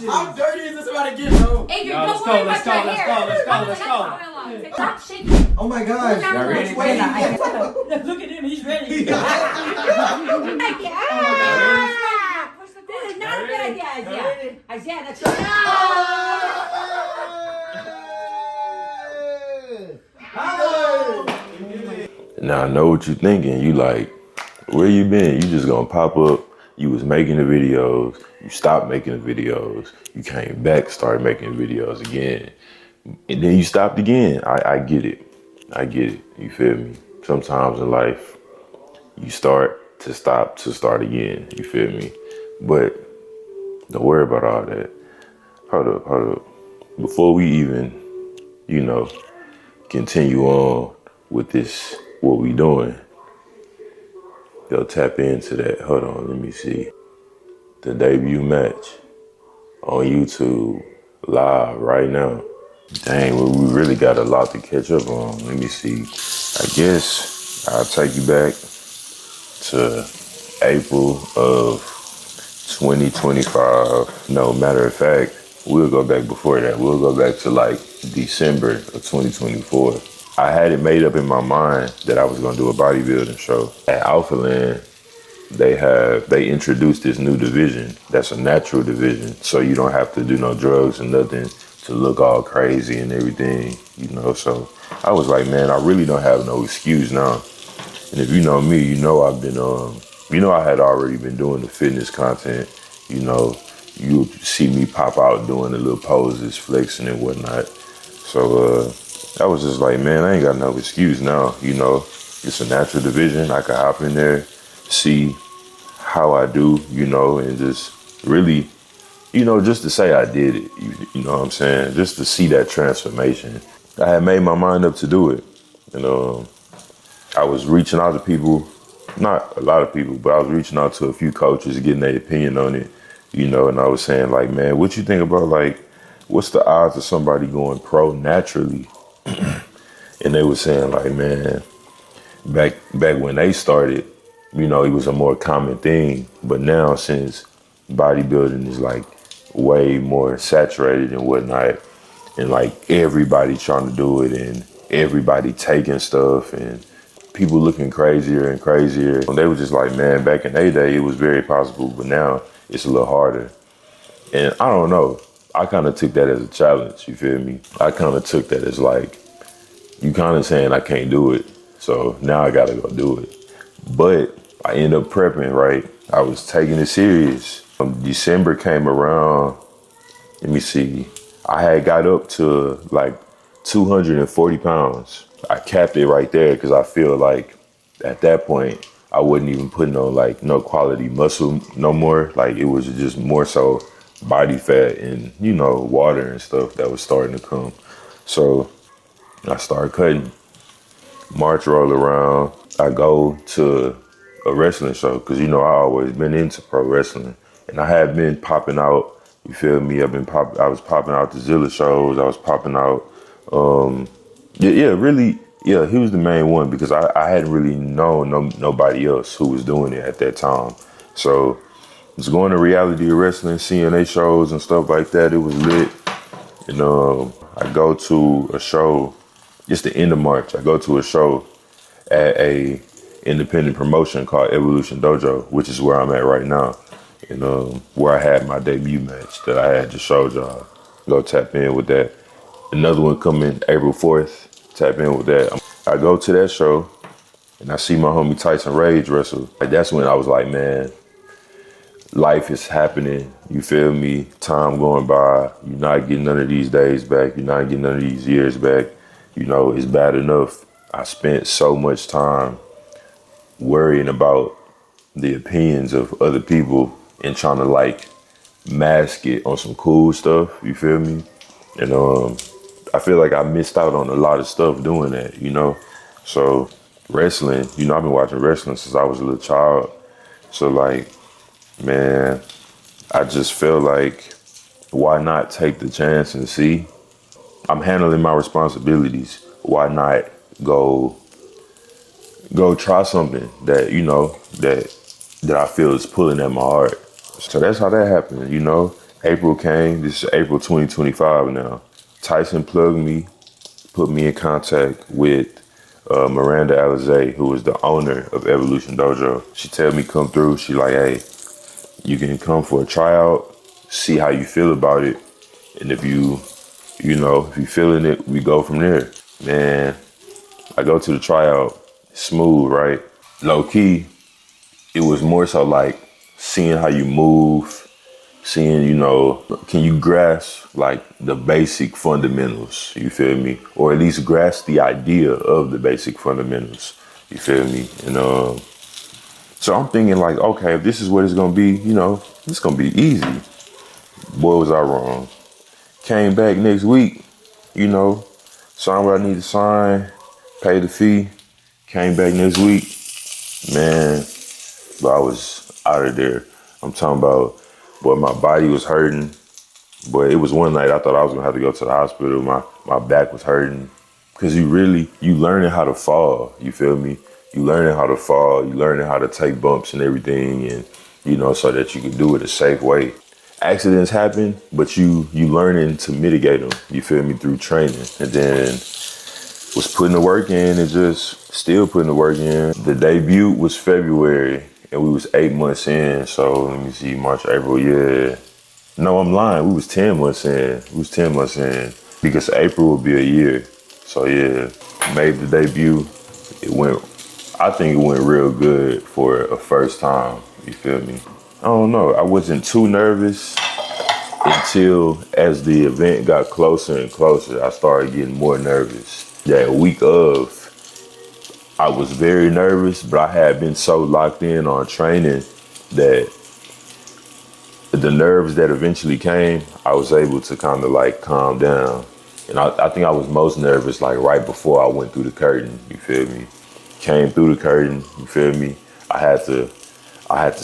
How dirty is this about to get, bro? Adrian, don't worry about your hair. Let's go. Stop shaking. Oh my gosh. Y'all ready? Look at him, he's ready. This is not a good idea, Isaiah. Isaiah, that's right. Now I know what you're thinking. You like, where you been? You just gonna pop up. You was making the videos. You stopped making the videos. You came back, started making videos again. And then you stopped again. I get it. I get it. You feel me? Sometimes in life, you start to stop to start again. You feel me? But don't worry about all that. Hold up. Before we even, continue on with this, what we doing, go tap into that. Hold on, let me see. The debut match on YouTube, live right now. Dang, well, we really got a lot to catch up on. Let me see. I guess I'll take you back to April of 2025. No, matter of fact, we'll go back before that. We'll go back to like December of 2024. I had it made up in my mind that I was gonna do a bodybuilding show. At Alpha Land, they introduced this new division that's a natural division. So you don't have to do no drugs or nothing to look all crazy and everything, So I was like, man, I really don't have no excuse now. And if you know me, I've been, I had already been doing the fitness content. You see me pop out doing the little poses, flexing and whatnot. So I was just like, man, I ain't got no excuse now. It's a natural division. I can hop in there, see how I do, and just really, just to say I did it, you know what I'm saying? Just to see that transformation. I had made my mind up to do it. I was reaching out to people, not a lot of people, but I was reaching out to a few coaches, getting their opinion on it, and I was saying like, man, what you think about like, what's the odds of somebody going pro naturally? And they were saying like, man, back when they started, it was a more common thing. But now since bodybuilding is like way more saturated and whatnot, and like everybody trying to do it and everybody taking stuff and people looking crazier and crazier. And they were just like, man, back in their day, it was very possible, but now it's a little harder. And I don't know, I kind of took that as a challenge, you feel me? I kind of took that as like, you kind of saying I can't do it, so now I gotta go do it. But I ended up prepping, right? I was taking it serious. December came around, let me see, I had got up to like 240 pounds. I capped it right there because I feel like at that point, I wasn't even putting on like no quality muscle no more. Like it was just more so body fat and, water and stuff that was starting to come. So I started cutting. March roll around. I go to a wrestling show because, I always been into pro wrestling. And I had been popping out, you feel me? I was popping out the Zilla shows. I was popping out, he was the main one because I hadn't really known nobody else who was doing it at that time. So I was going to reality wrestling, seeing their shows and stuff like that. It was lit. And I go to a show, it's the end of March. I go to a show at a independent promotion called Evolution Dojo, which is where I'm at right now. And where I had my debut match that I had just showed y'all. Go tap in with that. Another one coming April 4th, tap in with that. I go to that show and I see my homie Tyson Rage wrestle. Like, that's when I was like, man, life is happening, you feel me? Time going by, you're not getting none of these days back, you're not getting none of these years back. It's bad enough. I spent so much time worrying about the opinions of other people and trying to like mask it on some cool stuff, you feel me? And I feel like I missed out on a lot of stuff doing that, So wrestling, I've been watching wrestling since I was a little child. So like, man, I just feel like, why not take the chance and see? I'm handling my responsibilities. Why not go try something that, that I feel is pulling at my heart. So that's how that happened, April came. This is April 2025 now. Tyson plugged me, put me in contact with Miranda Alizé, who is the owner of Evolution Dojo. She tell me come through. She like, hey, you can come for a tryout, see how you feel about it. And if you feeling it, we go from there. Man, I go to the tryout, smooth, right? Low key, it was more so like seeing how you move, seeing, can you grasp like the basic fundamentals, you feel me? Or at least grasp the idea of the basic fundamentals, you feel me? And so I'm thinking like, okay, if this is what it's gonna be, it's gonna be easy. Boy, was I wrong. Came back next week, signed what I need to sign, paid the fee, came back next week. Man, but I was out of there. I'm talking about, boy, my body was hurting. Boy, it was one night I thought I was gonna have to go to the hospital. My back was hurting. Cause you learning how to fall, you feel me? You learning how to fall, you learning how to take bumps and everything, and so that you can do it a safe way. Accidents happen, but you learning to mitigate them, you feel me, through training. And then was putting the work in and just still putting the work in. The debut was February and we was 8 months in. So let me see, March, April, yeah. No, I'm lying, we was 10 months in. Because April will be a year. So yeah, made the debut. I think it went real good for a first time, you feel me? I don't know, I wasn't too nervous until as the event got closer and closer, I started getting more nervous. That week of, I was very nervous, but I had been so locked in on training that the nerves that eventually came, I was able to kind of like calm down. And I think I was most nervous like right before I went through the curtain, you feel me? Came through the curtain, you feel me? I had to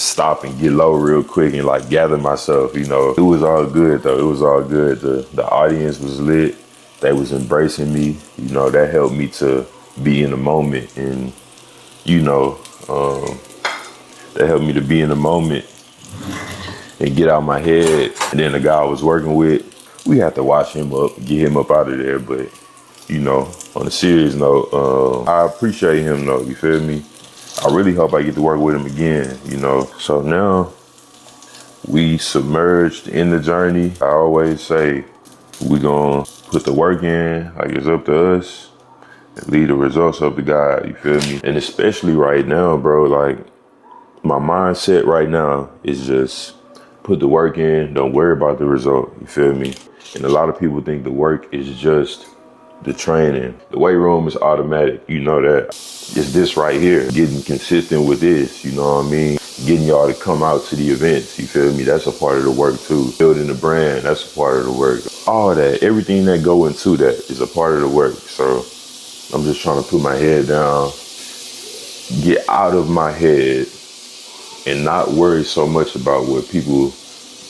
stop and get low real quick and like gather myself, It was all good though, it was all good. The audience was lit, they was embracing me, that helped me to be in the moment and, that helped me to be in the moment and get out my head. And then the guy I was working with, we had to wash him up, get him up out of there. But, on a serious note, I appreciate him though, you feel me? I really hope I get to work with him again, So now we submerged in the journey. I always say we gonna put the work in, like it's up to us, and leave the results up to God, you feel me? And especially right now, bro, like my mindset right now is just put the work in, don't worry about the result, you feel me? And a lot of people think the work is just the training. The weight room is automatic, you know that. It's this right here, getting consistent with this, you know what I mean? Getting y'all to come out to the events, you feel me? That's a part of the work too. Building the brand, that's a part of the work. All that, everything that go into that is a part of the work. So I'm just trying to put my head down, get out of my head, and not worry so much about what people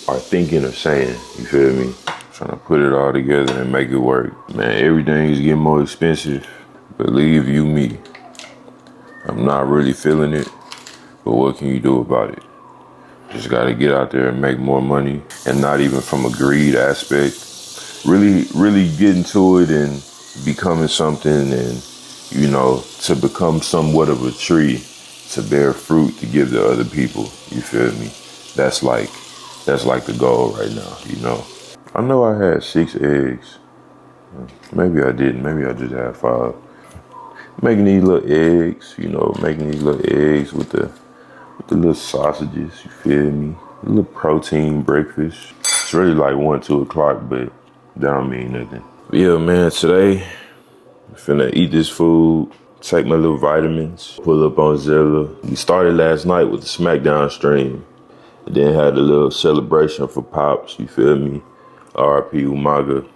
are thinking or saying, you feel me? Trying to put it all together and make it work. Man, everything is getting more expensive. Believe you me, I'm not really feeling it, but what can you do about it? Just gotta get out there and make more money, and not even from a greed aspect. Really get into it and becoming something, and, to become somewhat of a tree, to bear fruit to give to other people, you feel me? That's like the goal right now, I know I had 6 eggs. Maybe I didn't. Maybe I just had 5. Making these little eggs, making these little eggs with the little sausages, you feel me? A little protein breakfast. It's really like 1, 2 o'clock, but that don't mean nothing. But yeah, man, today I'm finna eat this food, take my little vitamins, pull up on Zilla. We started last night with the SmackDown stream, and then had a little celebration for Pops, you feel me? RP Umaga.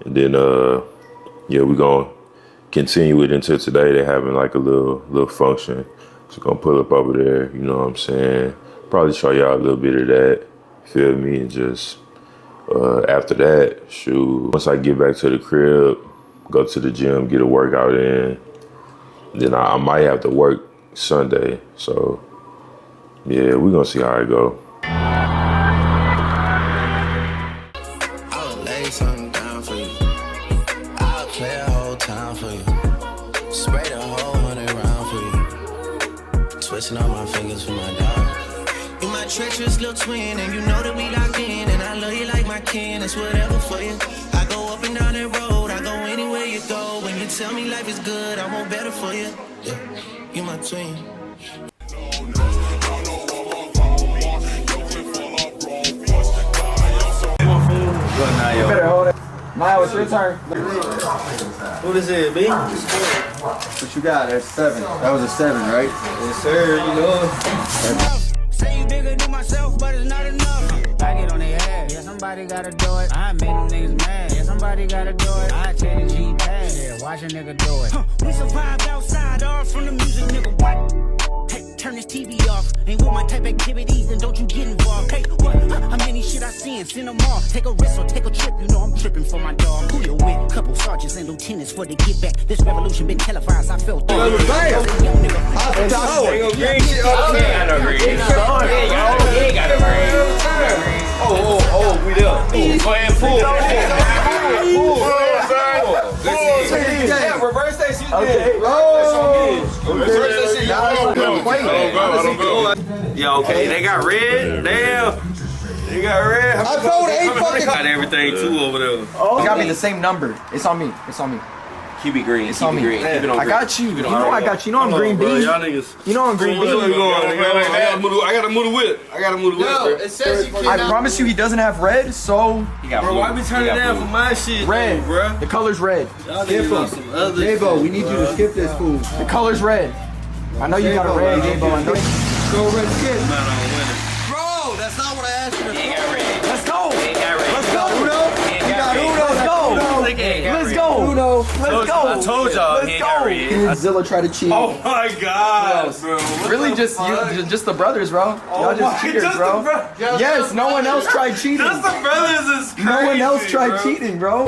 And then, we're gonna continue it until today. They're having like a little function. So gonna pull up over there, you know what I'm saying? Probably show y'all a little bit of that, feel me? And just, after that, shoot, once I get back to the crib, go to the gym, get a workout in, then I might have to work Sunday. So, yeah, we're gonna see how it go. something down for you. I'll play a whole time for you. Spray the whole 100 round for you. Switching all my fingers for my dog. You my treacherous little twin, and you know that we locked in. And I love you like my kin, it's whatever for you. I go up and down that road, I go anywhere you go. When you tell me life is good, I want better for you. Yeah, you my twin. You better hold it. Maya, it's your turn. What is it, B? What you got? That's 7. That was a 7, right? Yes, sir, you know. Say you bigger than myself, but it's not enough. I get on their ass, yeah, somebody gotta do it. I make them niggas mad, yeah, somebody gotta do it. I take the G-pad, yeah, watch a nigga do it. We survived outside, all from the music, nigga, what? Hey, turn this TV off. Ain't with my type activities, and don't you get involved. Hey, what? How many shit I seen? Send them all. Take a risk or take a trip, you know I'm tripping for my dog. Who you with? Couple sergeants and lieutenants for the get back. This revolution been televised, I felt Oh, we there. Go ahead, pull. Yeah, reverse that shit. Okay. Yeah, okay, they got red. Damn. They got red. I told 8 fucking. Got everything too over there. It got me the same number. It's on me. It's on me. Keep it green. It's on me. I got you. You know I got you. You know I'm green B. Y'all niggas. You know I'm green B. I gotta move the whip. Yo, it says you cannot. I promise you he doesn't have red, so. Bro, why we turning down for my shit? Red, bro. The color's red. Skip him. Dabo, we need you to skip this fool. The color's red. I know you got a red, Dabo. I know. Go red skip. Bro, that's not what I asked you to do. Let's go. Let's go, Uno. We got Uno. Let's go. Let's go. Uno. Let's go. I told y'all he ain't got red. Zilla tried to cheat. Oh my god, bro. Really, just the brothers, bro. Y'all just cheaters, bro. Yes, no one else tried cheating. Just the brothers is crazy. No one else tried cheating, bro.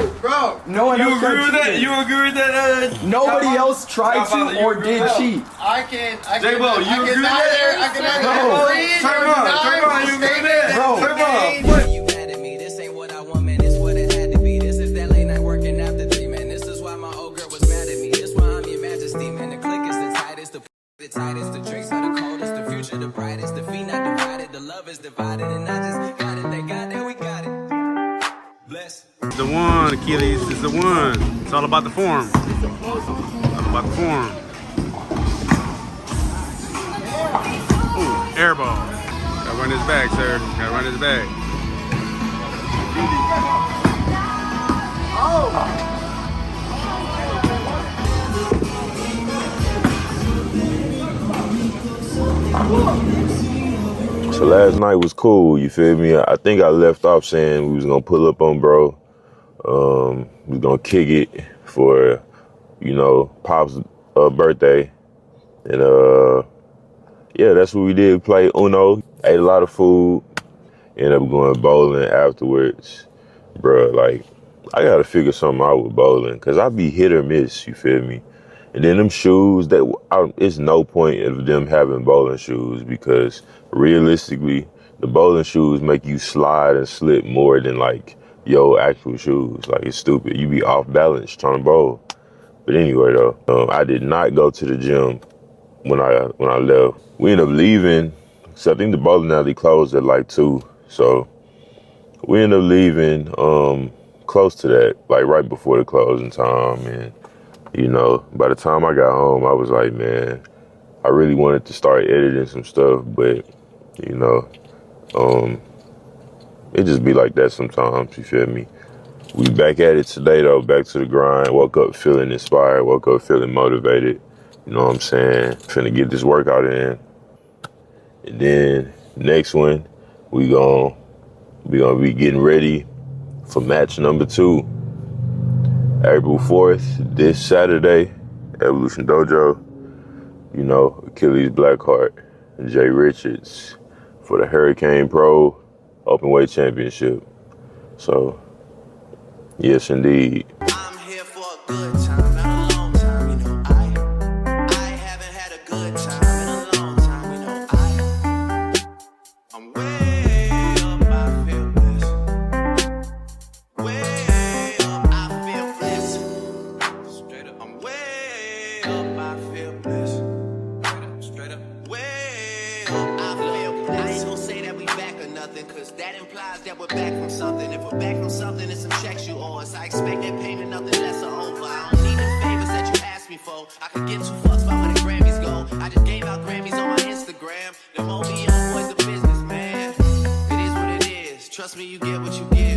No one else tried cheating. You agree with that? Nobody else tried to or did cheat. J-Bo, you agree with that? Turn on, you agree with that? Bro. You mad at me, this ain't what I want, man, this what it had to be. This is that late night working after 3, man. This is why my old girl was mad at me. This why I'm your majesty, man. The click is the tightest, the tightest, the drinks are the coldest, the future the brightest, the feet not divided, the love is divided, and I just got it, thank God that we got it. Bless. The one, Achilles, is the one. It's all about the form. It's all about the form. Ooh, air ball. Gotta run his back, sir. Gotta run his back. So last night was cool, you feel me? I think I left off saying we was gonna pull up on bro. We was gonna kick it for, Pop's birthday. And yeah, that's what we did. Play Uno, ate a lot of food, ended up going bowling afterwards. Bruh, like, I gotta figure something out with bowling, cause I be hit or miss, you feel me? And then them shoes, it's no point of them having bowling shoes, because realistically, the bowling shoes make you slide and slip more than like your actual shoes. Like, it's stupid. You be off balance trying to bowl. But anyway though, I did not go to the gym when I left. We ended up leaving, so I think the bowling alley closed at like 2. So we ended up leaving close to that, like right before the closing time. And by the time I got home, I was like, man, I really wanted to start editing some stuff, but it just be like that sometimes, you feel me? We back at it today though, back to the grind. Woke up feeling inspired, woke up feeling motivated. You know what I'm saying? Finna get this workout in. And then next one, we gonna be getting ready for match number 2. April 4th, this Saturday, Evolution Dojo. Achilles Blackhart and Jay Richards for the Hurricane Pro Openweight Championship. So, yes indeed. I'm here for a good time, not a long time, I haven't had a good time in a long time, I'm way up, I feel this. Way nothing, cause that implies that we're back from something. If we're back from something, it's some checks you owe us. I expect that payment, nothing less or over. I don't need the favors that you asked me for. I could get 2 fucks about where the Grammys go. I just gave out Grammys on my Instagram. The more we young boys, the business, man. It is what it is. Trust me, you get what you give.